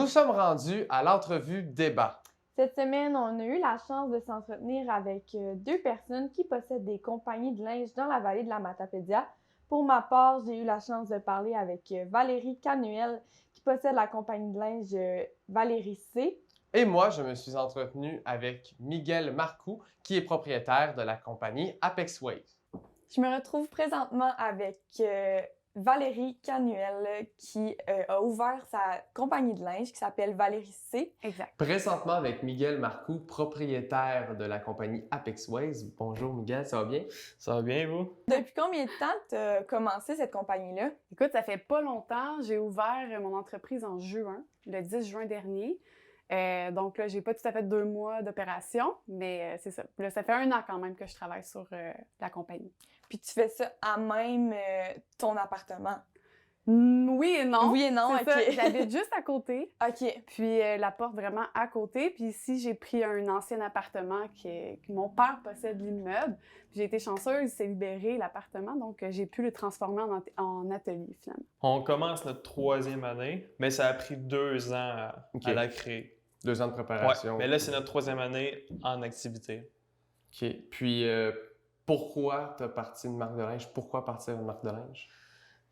Nous sommes rendus à l'entrevue débat. Cette semaine, on a eu la chance de s'entretenir avec deux personnes qui possèdent des compagnies de linge dans la vallée de la Matapédia. Pour ma part, j'ai eu la chance de parler avec Valérie Canuel, qui possède la compagnie de linge Valérie C. Et moi, je me suis entretenu avec Miguel Marcoux, qui est propriétaire de la compagnie Apex Wave. Je me retrouve présentement avec Valérie Canuel, qui a ouvert sa compagnie de linge qui s'appelle Valérie C. Exact. Présentement avec Miguel Marcoux, propriétaire de la compagnie Apex Waves. Bonjour Miguel, ça va bien? Ça va bien, vous? Depuis combien de temps tu as commencé cette compagnie-là? Écoute, ça fait pas longtemps. J'ai ouvert mon entreprise en juin, le 10 juin dernier. Donc là, j'ai pas tout à fait 2 mois d'opération, mais c'est ça. Là, ça fait 1 an quand même que je travaille sur la compagnie. Puis tu fais ça à même ton appartement? Oui et non. Oui et non, c'est OK. ça. J'habite juste à côté. OK. Puis la porte vraiment à côté. Puis ici, j'ai pris un ancien appartement que mon père possède l'immeuble. Puis j'ai été chanceuse, il s'est libéré l'appartement, donc j'ai pu le transformer en atelier finalement. On commence notre 3e année, mais ça a pris 2 ans OK. à la créer. 2 ans de préparation. Mais là, c'est notre 3e année en activité. OK. Puis, pourquoi tu as parti une marque de linge? Pourquoi partir une marque de linge?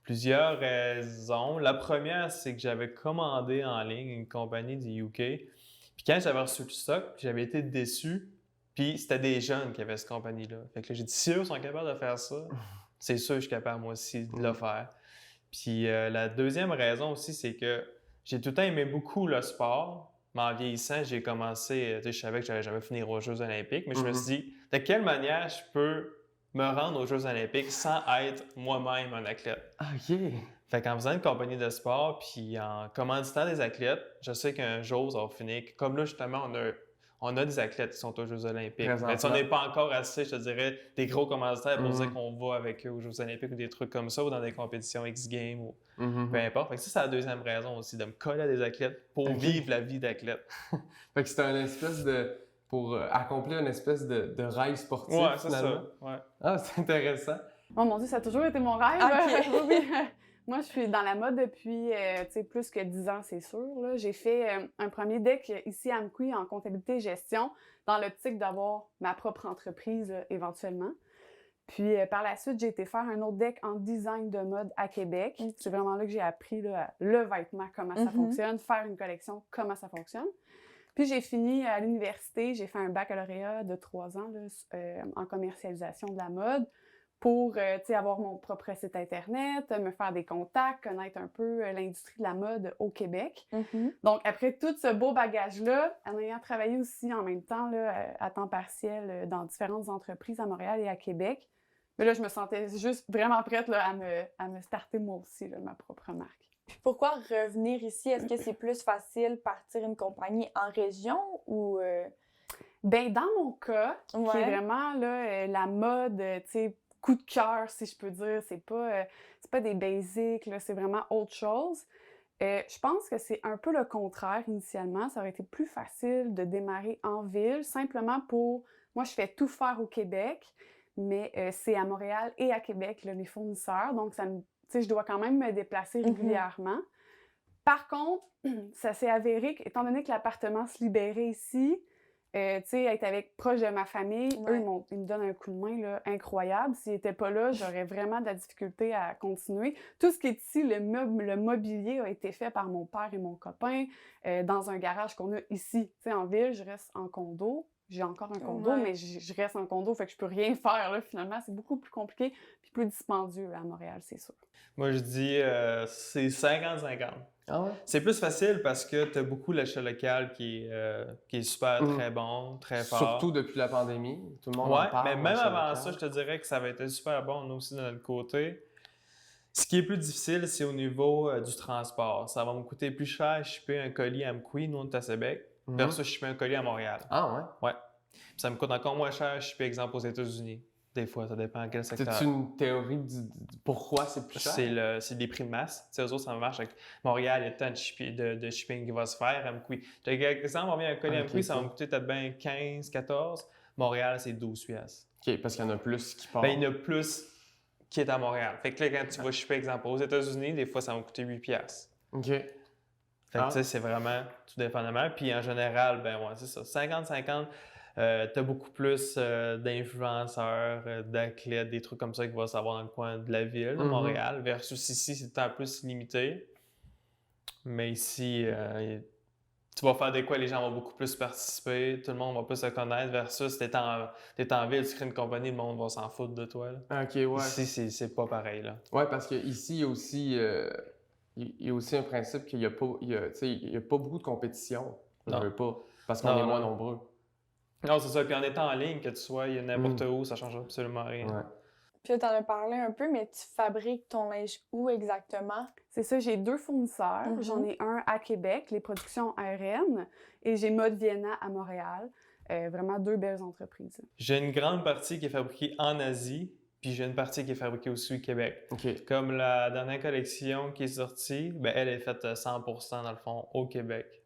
Plusieurs raisons. La première, c'est que j'avais commandé en ligne une compagnie du UK. Puis quand j'avais reçu le stock, j'avais été déçu. Puis c'était des jeunes qui avaient cette compagnie-là. Fait que là, j'ai dit, si eux sont capables de faire ça, c'est sûr que je suis capable moi aussi de le faire. Puis la deuxième raison aussi, c'est que j'ai tout le temps aimé beaucoup le sport. Mais en vieillissant, j'ai commencé, je savais que j'allais jamais finir aux Jeux olympiques, mais je me suis dit, de quelle manière je peux me rendre aux Jeux olympiques sans être moi-même un athlète? OK. Fait qu'en faisant une compagnie de sport, puis en commanditant des athlètes, je sais qu'un jour, ça va finir. Comme là, justement, on a des athlètes qui sont aux Jeux olympiques. Mais on n'est pas encore assez, je te dirais, des gros commanditaires pour dire qu'on va avec eux aux Jeux olympiques ou des trucs comme ça, ou dans des compétitions X-Games, ou peu importe. Fait que ça, c'est la deuxième raison aussi, de me coller à des athlètes pour vivre la vie d'athlète. Fait que c'était une espèce de... pour accomplir une espèce de rêve sportif, Ouais, c'est finalement. ça. Ouais. Ah, c'est intéressant. Oh mon Dieu, ça a toujours été mon rêve. OK. Oui, oui. Moi, je suis dans la mode depuis plus que 10 ans, c'est sûr. Là. J'ai fait un premier deck ici à Amqui en comptabilité et gestion dans l'optique d'avoir ma propre entreprise éventuellement. Puis par la suite, j'ai été faire un autre deck en design de mode à Québec. Okay. C'est vraiment là que j'ai appris là, le vêtement, comment ça fonctionne, faire une collection, comment ça fonctionne. Puis j'ai fini à l'université, j'ai fait un baccalauréat de 3 ans là, en commercialisation de la mode pour avoir mon propre site Internet, me faire des contacts, connaître un peu l'industrie de la mode au Québec. Donc, après tout ce beau bagage-là, en ayant travaillé aussi en même temps là, à temps partiel dans différentes entreprises à Montréal et à Québec, mais là, je me sentais juste vraiment prête là, à me starter moi aussi, là, ma propre marque. Pourquoi revenir ici? Est-ce que c'est plus facile partir une compagnie en région ou... Ben dans mon cas, qui Ouais. est vraiment là, la mode, tu sais, coup de cœur, si je peux dire, c'est pas des basics, là, c'est vraiment autre chose. Je pense que c'est un peu le contraire initialement. Ça aurait été plus facile de démarrer en ville, simplement pour... Moi, je fais tout faire au Québec, mais c'est à Montréal et à Québec, là, les fournisseurs, donc ça me... Tu sais, je dois quand même me déplacer régulièrement. Par contre, ça s'est avéré qu'étant donné que l'appartement se libérait ici, tu sais, être proche de ma famille, Ouais. eux, ils me donnent un coup de main là, incroyable. S'ils n'étaient pas là, j'aurais vraiment de la difficulté à continuer. Tout ce qui est ici, le mobilier a été fait par mon père et mon copain dans un garage qu'on a ici. Tu sais, en ville, je reste en condo. J'ai encore un condo, Ouais. mais je reste en condo, fait que je peux rien faire, là, finalement. C'est beaucoup plus compliqué puis plus dispendieux là, à Montréal, c'est sûr. Moi, je dis c'est 50-50. Ah ouais? C'est plus facile parce que tu as beaucoup l'achat local qui est super, très bon, très fort. Surtout depuis la pandémie. Tout le monde en Ouais, parle. mais même l'achat avant local. ça, je te dirais que ça va être super bon, nous aussi, de notre côté. Ce qui est plus difficile, c'est au niveau du transport. Ça va me coûter plus cher shipper un colis à Amqui, nous, on est à Québec, versus shipper un colis à Montréal. Ah ouais? Ouais. Puis ça me coûte encore moins cher shipper, exemple, aux États-Unis. Des fois, ça dépend quel secteur. C'est une théorie du pourquoi c'est plus cher? C'est des prix de masse. Tu sais, eux autres, ça marche avec Montréal, il y a tant de shipping qui va se faire. Amqui. Exemple, on vient un colis à Amqui, ça va me coûter peut-être bien 15, 14. Montréal, c'est 12 piastres. OK, parce qu'il y en a plus qui partent. Ben, il y en a plus qui est à Montréal. Fait que là, quand tu vas shipper, exemple, aux États-Unis, des fois, ça va me coûter 8 piastres. OK. Fait que tu sais, c'est vraiment tout dépendamment. Puis en général, ben ouais, c'est ça, 50-50. T'as beaucoup plus d'influenceurs, d'athlètes, des trucs comme ça qui vont savoir dans le coin de la ville, de Montréal, versus ici, c'est un peu plus limité. Mais ici, tu vas faire de quoi les gens vont beaucoup plus participer, tout le monde va plus se connaître, versus t'es en ville, tu crées une compagnie, le monde va s'en foutre de toi. Là. OK, ouais. Ici, c'est pas pareil. Là. Ouais, parce qu'ici, il y a aussi, il y a aussi un principe qu'il n'y a pas, tu sais, il y a pas beaucoup de compétition. Je Non. veux pas, parce qu'on est moins nombreux. Non, c'est ça. Puis en étant en ligne, que tu sois n'importe où, ça change absolument rien. Ouais. Puis là, t'en as parlé un peu, mais tu fabriques ton linge où exactement? C'est ça, j'ai 2 fournisseurs. J'en ai un à Québec, les productions ARN, et j'ai Mode Vienna à Montréal. Vraiment 2 belles entreprises. J'ai une grande partie qui est fabriquée en Asie, puis j'ai une partie qui est fabriquée aussi au Québec. OK. Comme la dernière collection qui est sortie, ben elle est faite 100% dans le fond au Québec.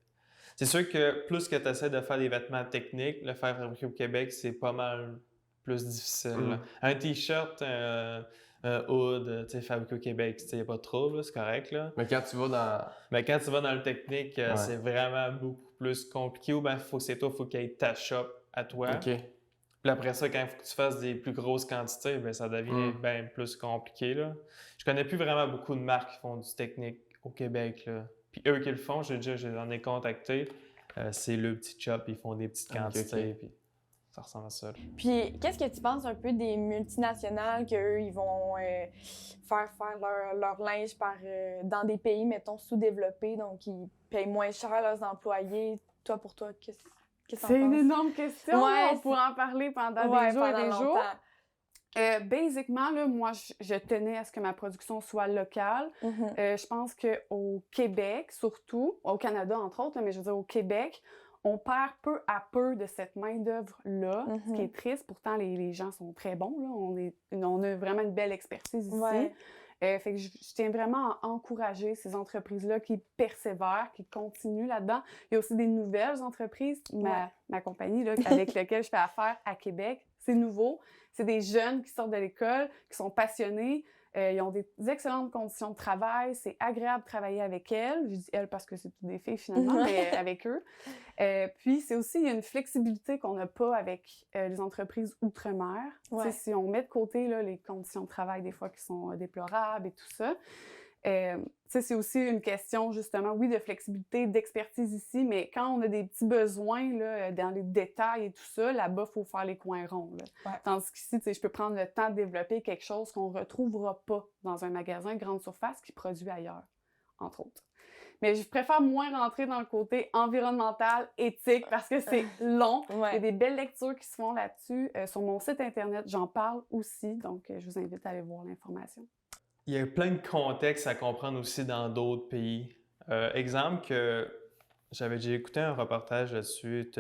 C'est sûr que plus que tu essaies de faire des vêtements techniques, le faire fabriquer au Québec, c'est pas mal plus difficile. Là. Un t-shirt, un hood, tu sais, fabriqué au Québec, il n'y a pas de trouble, c'est correct. Là. Mais quand tu vas dans... Mais quand tu vas dans le technique, c'est vraiment beaucoup plus compliqué. Ou bien, faut qu'il y ait ta shop à toi. OK. Puis après ça, quand il faut que tu fasses des plus grosses quantités, ben ça devient bien plus compliqué. Là. Je connais plus vraiment beaucoup de marques qui font du technique au Québec. Là. Puis eux qui le font, j'en ai contacté. C'est le petit shop, ils font des petites quantités. Puis ça ressemble à ça. Là. Puis, qu'est-ce que tu penses un peu des multinationales qu'eux, ils vont faire leur linge dans des pays, mettons, sous-développés, donc ils payent moins cher leurs employés? Toi, pour toi, qu'est-ce que tu en penses? C'est une énorme question. Ouais, on pourrait en parler pendant des jours et des jours. Basiquement, là, moi, je tenais à ce que ma production soit locale. Je pense qu'au Québec, surtout, au Canada, entre autres, mais je veux dire, au Québec, on perd peu à peu de cette main-d'œuvre-là, ce qui est triste. Pourtant, les gens sont très bons. Là. On a vraiment une belle expertise ici. Ouais. Fait que je tiens vraiment à encourager ces entreprises-là qui persévèrent, qui continuent là-dedans. Il y a aussi des nouvelles entreprises. Ma compagnie là, avec laquelle je fais affaire à Québec, c'est nouveau. C'est des jeunes qui sortent de l'école, qui sont passionnés. Ils ont des excellentes conditions de travail. C'est agréable de travailler avec elles. Je dis elles parce que c'est toutes des filles finalement, mais avec eux. Puis c'est aussi, il y a une flexibilité qu'on n'a pas avec les entreprises outre-mer. Ouais. Si on met de côté là, les conditions de travail des fois qui sont déplorables et tout ça, c'est aussi une question justement, oui, de flexibilité, d'expertise ici, mais quand on a des petits besoins là, dans les détails et tout ça, là-bas, il faut faire les coins ronds. Là. Ouais. Tandis qu'ici, je peux prendre le temps de développer quelque chose qu'on ne retrouvera pas dans un magasin grande surface qui produit ailleurs, entre autres. Mais je préfère moins rentrer dans le côté environnemental, éthique, parce que c'est long. Ouais. Il y a des belles lectures qui se font là-dessus. Sur mon site Internet, j'en parle aussi, donc je vous invite à aller voir l'information. Il y a plein de contextes à comprendre aussi dans d'autres pays. Exemple que j'avais déjà écouté un reportage là-dessus.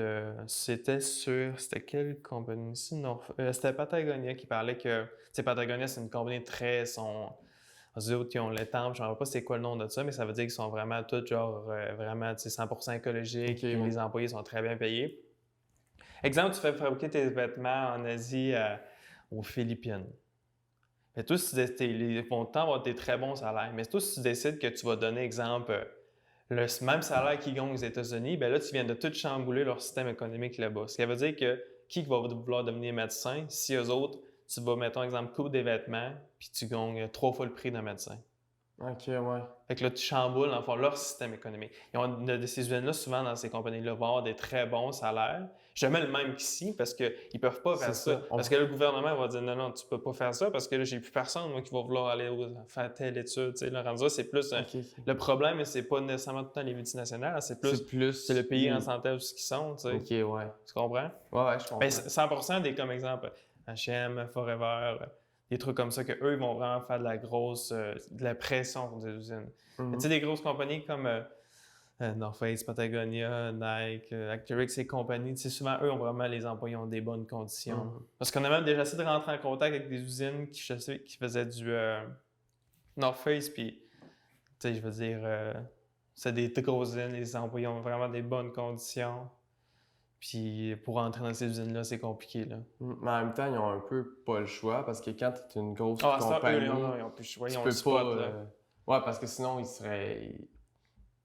C'était quelle compagnie ici? Non, c'était Patagonia qui parlait que... Tu sais, Patagonia, c'est une compagnie très... Les autres qui ont le temple, je ne sais pas c'est quoi le nom de ça, mais ça veut dire qu'ils sont vraiment tous vraiment 100% écologiques et les employés sont très bien payés. Exemple, tu fais fabriquer tes vêtements en Asie aux Philippines. Mais toi, si ils vont avoir des très bons salaires. Mais toi, si tu décides que tu vas donner, exemple, le même salaire qu'ils gagnent aux États-Unis, bien là, tu viens de tout chambouler leur système économique là-bas. Ce qui veut dire que qui va vouloir devenir médecin si eux autres, tu vas, mettons, exemple, coudre des vêtements, puis tu gagnes 3 fois le prix d'un médecin. OK, ouais. Fait que là, tu chamboules, en fait, leur système économique. Ils ont ces usines-là, souvent, dans ces compagnies-là, vont avoir des très bons salaires. Jamais le même qu'ici, parce qu'ils ne peuvent pas faire ça. Parce que là, le gouvernement va dire non, tu ne peux pas faire ça, parce que là, j'ai plus personne, moi, qui va vouloir aller faire telle étude. Tu sais, là, rendu là, c'est plus. Le problème, c'est pas nécessairement tout le temps les multinationales, c'est le pays en santé où ils sont. Tu sais. OK, ouais. Tu comprends? Ouais, je comprends. Ben, 100% des, comme exemple, H&M, Forever, des trucs comme ça, qu'eux, ils vont vraiment faire de la pression pour des usines. Tu sais, des grosses compagnies comme North Face, Patagonia, Nike, Arc'teryx, ces compagnies, souvent, eux, ont vraiment, les employés ont des bonnes conditions. Parce qu'on a même déjà essayé de rentrer en contact avec des usines qui faisaient du North Face, puis, tu sais, je veux dire, c'est des grosses usines, les employés ont vraiment des bonnes conditions. Puis pour entrer dans ces usines-là, c'est compliqué. Là. Mais en même temps, ils ont un peu pas le choix parce que quand tu es une grosse compagnie, ils ont plus le choix, ils ont peux le spot. pas, ouais, parce que sinon, ils seraient...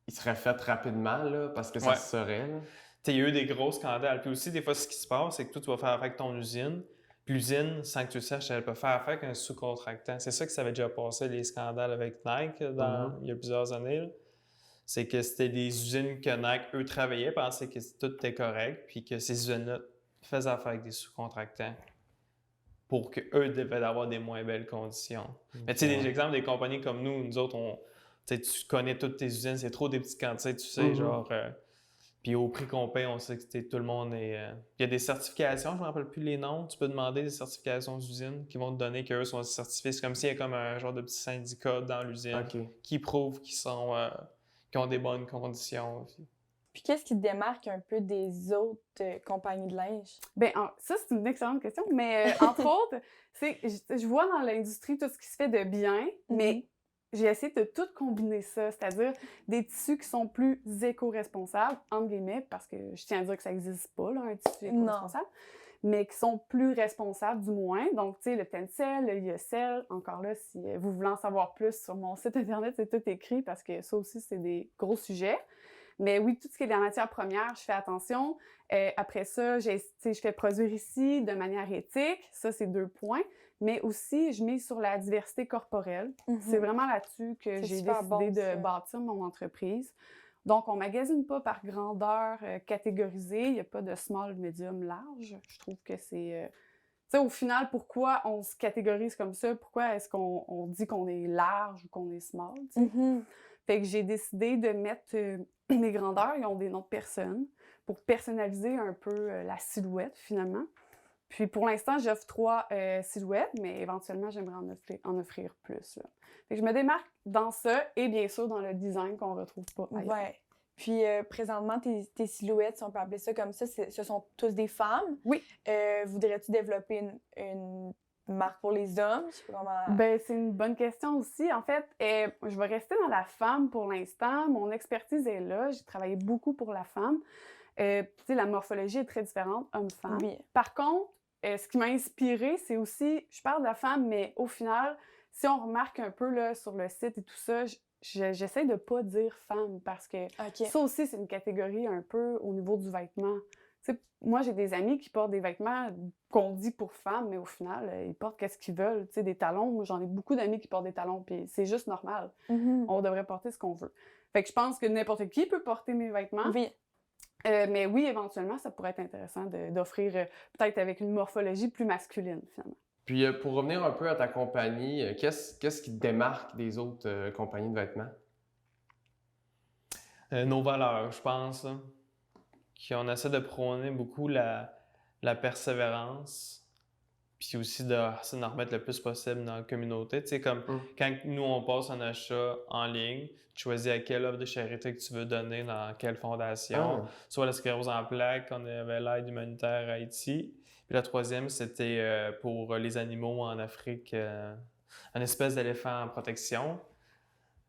il serait fait rapidement, là, parce que ça Ouais. se saurait, là. Il y a eu des gros scandales. Puis aussi, des fois, ce qui se passe, c'est que toi, tu vas faire affaire avec ton usine. Puis l'usine, sans que tu le saches, elle peut faire affaire avec un sous-contractant. C'est ça que ça avait déjà passé, les scandales avec Nike, il y a plusieurs années, là. C'est que c'était des usines que Nike, eux, travaillaient, pensaient que tout était correct, puis que ces usines-là faisaient affaire avec des sous-contractants pour qu'eux devaient avoir des moins belles conditions. Mais tu sais, des exemples des compagnies comme nous autres, tu connais toutes tes usines, c'est trop des petites quantités, tu sais, puis au prix qu'on paye, on sait que tout le monde est... Il y a des certifications, je ne me rappelle plus les noms. Tu peux demander des certifications d'usine qui vont te donner qu'eux sont certifiés. C'est comme s'il y a comme un genre de petit syndicat dans l'usine qui prouve qu'ils ont des bonnes conditions. Puis qu'est-ce qui te démarque un peu des autres compagnies de linge? Bien, ça, c'est une excellente question. Mais entre autres, je vois dans l'industrie tout ce qui se fait de bien, mais j'ai essayé de tout combiner ça, c'est-à-dire des tissus qui sont plus éco-responsables, entre guillemets, parce que je tiens à dire que ça n'existe pas, là, un tissu éco-responsable, mais qui sont plus responsables du moins. Donc, tu sais, le Tencel, le Lyocell, encore là, si vous voulez en savoir plus sur mon site Internet, c'est tout écrit parce que ça aussi, c'est des gros sujets. Mais oui, tout ce qui est de la matière première, je fais attention. Après ça, je fais produire ici de manière éthique. Ça, c'est 2 points. Mais aussi, je mise sur la diversité corporelle. C'est vraiment là-dessus que j'ai décidé de bâtir mon entreprise. Donc, on ne magasine pas par grandeur catégorisée. Il n'y a pas de small, medium, large. Je trouve que c'est... Tu sais, au final, pourquoi on se catégorise comme ça? Pourquoi est-ce qu'on dit qu'on est large ou qu'on est small? Fait que j'ai décidé de mettre mes grandeurs, ils ont des noms de personnes, pour personnaliser un peu la silhouette, finalement. Puis pour l'instant, j'offre 3 silhouettes, mais éventuellement, j'aimerais en offrir plus, là. Fait que je me démarque dans ça et bien sûr dans le design qu'on retrouve pas ailleurs. Ouais. Puis présentement, tes silhouettes, si on peut appeler ça comme ça, ce sont tous des femmes. Oui. Voudrais-tu développer une marque pour les hommes? Je sais pas comment... Ben, c'est une bonne question aussi. En fait, je vais rester dans la femme pour l'instant. Mon expertise est là. J'ai travaillé beaucoup pour la femme. Tu sais, la morphologie est très différente, homme-femme. Oui. Par contre, ce qui m'a inspirée, c'est aussi, je parle de la femme, mais au final, si on remarque un peu là, sur le site et tout ça, j'essaie de pas dire femme parce que ça aussi, c'est une catégorie un peu au niveau du vêtement. Tu sais, moi, j'ai des amis qui portent des vêtements qu'on dit pour femmes, mais au final, ils portent qu'est-ce qu'ils veulent. Tu sais, des talons, moi, j'en ai beaucoup d'amis qui portent des talons, puis c'est juste normal. On devrait porter ce qu'on veut. Fait que je pense que n'importe qui peut porter mes vêtements. Oui. Mais oui, éventuellement, ça pourrait être intéressant d'offrir peut-être avec une morphologie plus masculine, finalement. Puis pour revenir un peu à ta compagnie, qu'est-ce qui te démarque des autres compagnies de vêtements? Nos valeurs, je pense. Hein. On essaie de prôner beaucoup la persévérance, puis aussi d'en remettre le plus possible dans la communauté. Tu sais, comme quand nous, on passe un achat en ligne, tu choisis à quelle offre de charité que tu veux donner dans quelle fondation. Soit la sclérose en plaques, on avait l'aide humanitaire à Haïti. Puis la troisième, c'était pour les animaux en Afrique, une espèce d'éléphant en protection.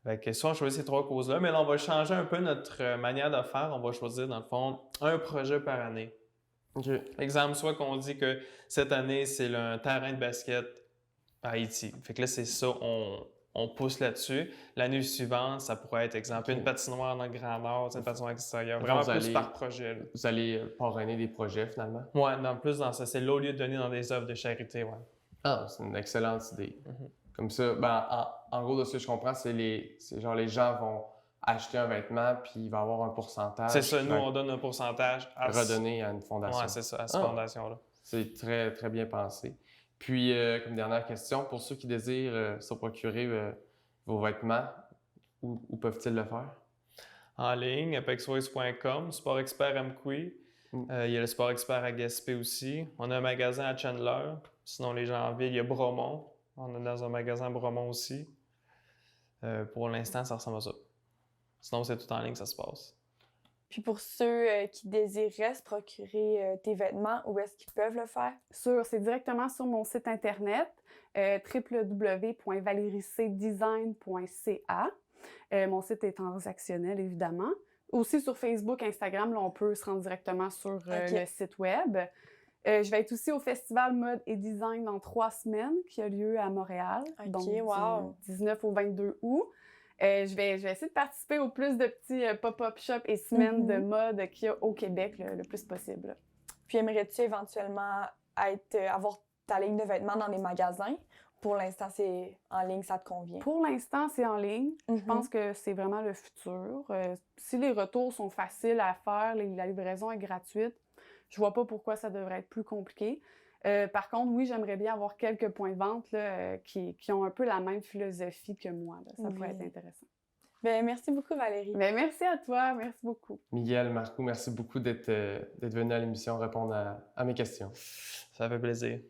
Fait que soit on choisit ces 3 causes-là, mais là, on va changer un peu notre manière de faire. On va choisir, dans le fond, un projet par année. Exemple, soit qu'on dit que cette année, c'est un terrain de basket à Haïti. Fait que là, c'est ça, on pousse là-dessus. L'année suivante, ça pourrait être, exemple, une patinoire dans le Grand Nord, une patinoire extérieure. Vraiment plus par projet. Là. Vous allez parrainer des projets, finalement? Oui, plus dans ça. C'est là, au lieu de donner dans des œuvres de charité, ouais. Ah, c'est une excellente idée. Comme ça, ben, en gros, de ce que je comprends, c'est genre les gens vont acheter un vêtement, puis il va y avoir un pourcentage. C'est ça, nous, on donne un pourcentage à redonner à une fondation. Oui, c'est ça, à cette fondation-là. C'est très, très bien pensé. Puis, comme dernière question, pour ceux qui désirent se procurer vos vêtements, où peuvent-ils le faire? En ligne, apexways.com, Sport Expert MQueen. Il y a le Sport Expert à Gaspé aussi. On a un magasin à Chandler. Sinon, les gens en ville, il y a Bromont. On est dans un magasin à Bromont aussi. Pour l'instant, ça ressemble à ça. Sinon, c'est tout en ligne, ça se passe. Puis pour ceux qui désireraient se procurer tes vêtements, où est-ce qu'ils peuvent le faire? C'est directement sur mon site internet, www.valeriecdesign.ca. Mon site est transactionnel, évidemment. Aussi sur Facebook, Instagram, là, on peut se rendre directement sur le site web. Je vais être aussi au Festival Mode et Design dans 3 semaines, qui a lieu à Montréal. Donc, du 19 au 22 août. Je vais essayer de participer au plus de petits pop-up shops et semaines de mode qu'il y a au Québec le plus possible. Puis aimerais-tu éventuellement avoir ta ligne de vêtements dans les magasins? Pour l'instant, c'est en ligne, ça te convient? Pour l'instant, c'est en ligne. Je pense que c'est vraiment le futur. Si les retours sont faciles à faire, la livraison est gratuite, je vois pas pourquoi ça devrait être plus compliqué. Par contre, oui, j'aimerais bien avoir quelques points de vente là, qui ont un peu la même philosophie que moi. Là. Ça pourrait être intéressant. Bien, merci beaucoup, Valérie. Bien, merci à toi. Merci beaucoup. Miguel, Marco, merci beaucoup d'être venu à l'émission répondre à mes questions. Ça fait plaisir.